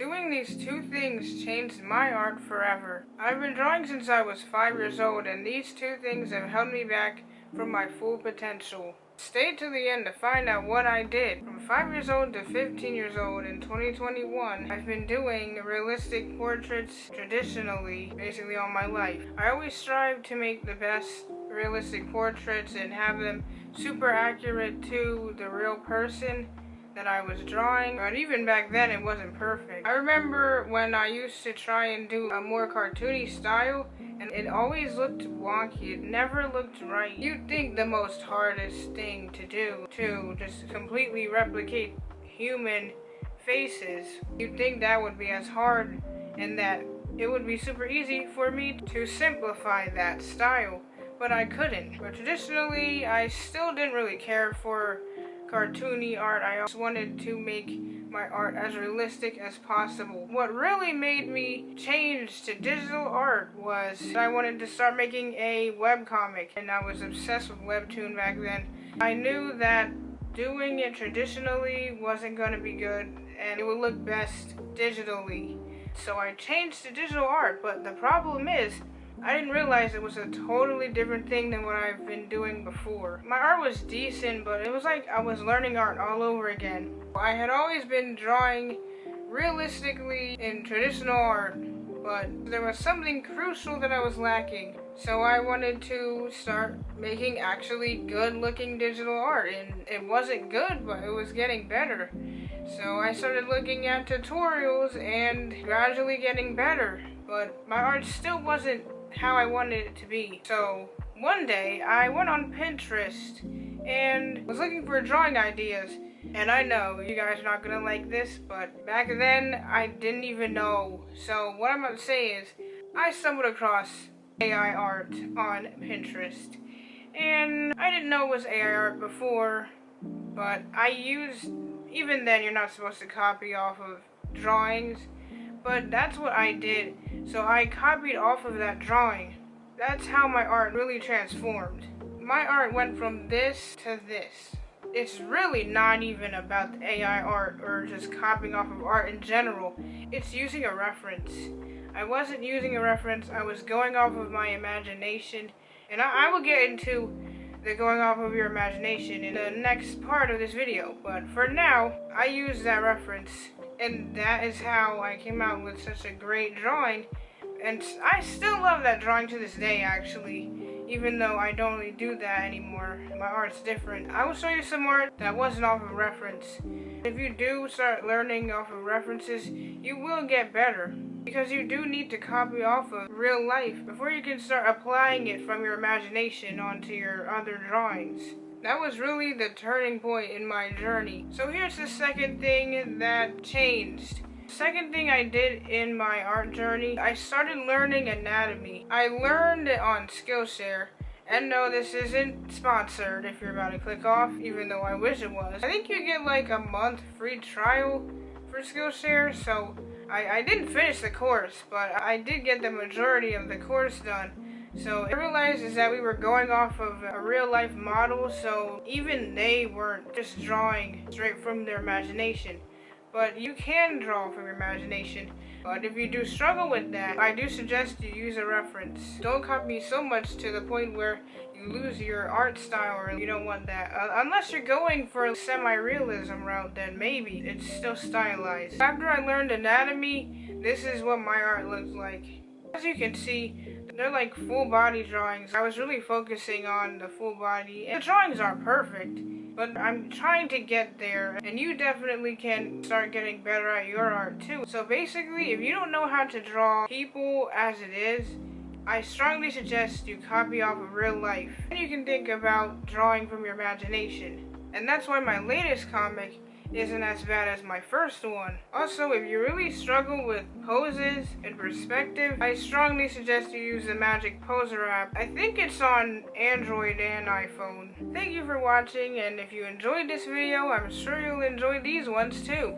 Doing these two things changed my art forever. I've been drawing since I was 5 years old, and these two things have held me back from my full potential. Stay to the end to find out what I did. From 5 years old to 15 years old in 2021, I've been doing realistic portraits traditionally, basically all my life. I always strive to make the best realistic portraits and have them super accurate to the real person that I was drawing, but even back then it wasn't perfect. I remember when I used to try and do a more cartoony style, and it always looked wonky. It never looked right. You'd think the most hardest thing to do to just completely replicate human faces, you'd think that would be as hard and that it would be super easy for me to simplify that style, but I couldn't. But traditionally, I still didn't really care for cartoony art. I also wanted to make my art as realistic as possible. What really made me change to digital art was I wanted to start making a webcomic, and I was obsessed with webtoon back then. I knew that doing it traditionally wasn't going to be good and it would look best digitally. So I changed to digital art, but the problem is I didn't realize it was a totally different thing than what I've been doing before. My art was decent, but it was like I was learning art all over again. I had always been drawing realistically in traditional art, but there was something crucial that I was lacking. So I wanted to start making actually good-looking digital art, and it wasn't good, but it was getting better. So I started looking at tutorials and gradually getting better, but my art still wasn't how I wanted it to be. So one day I went on Pinterest and was looking for drawing ideas, and I know you guys are not gonna like this, but back then I didn't even know. So what I'm about to say is I stumbled across AI art on Pinterest, and I didn't know it was AI art before, but even then you're not supposed to copy off of drawings, but that's what I did. So I copied off of that drawing. That's how my art really transformed. My art went from this to this. It's really not even about the AI art or just copying off of art in general. It's using a reference. I wasn't using a reference, I was going off of my imagination, and I will get into the going off of your imagination in the next part of this video, but for now, I use that reference, and that is how I came out with such a great drawing, and I still love that drawing to this day, actually, even though I don't really do that anymore. My art's different. I will show you some art that wasn't off of reference. If you do start learning off of references, you will get better, because you do need to copy off of real life before you can start applying it from your imagination onto your other drawings. That was really the turning point in my journey. So here's the second thing that changed. Second thing I did in my art journey, I started learning anatomy. I learned it on Skillshare. And no, this isn't sponsored if you're about to click off, even though I wish it was. I think you get like a month free trial for Skillshare, so I didn't finish the course, but I did get the majority of the course done. So I realized is that we were going off of a real life model, so even they weren't just drawing straight from their imagination. But you can draw from your imagination. But if you do struggle with that, I do suggest you use a reference. Don't copy so much to the point where you lose your art style, or you don't want that. Unless you're going for a semi-realism route, then maybe it's still stylized. After I learned anatomy, this is what my art looks like. As you can see, they're like full body drawings. I was really focusing on the full body. And the drawings aren't perfect, but I'm trying to get there, and you definitely can start getting better at your art too. So basically, if you don't know how to draw people as it is, I strongly suggest you copy off of real life. Then you can think about drawing from your imagination. And that's why my latest comic isn't as bad as my first one. Also, if you really struggle with poses and perspective, I strongly suggest you use the Magic Poser app. I think it's on Android and iPhone. Thank you for watching, and if you enjoyed this video, I'm sure you'll enjoy these ones too.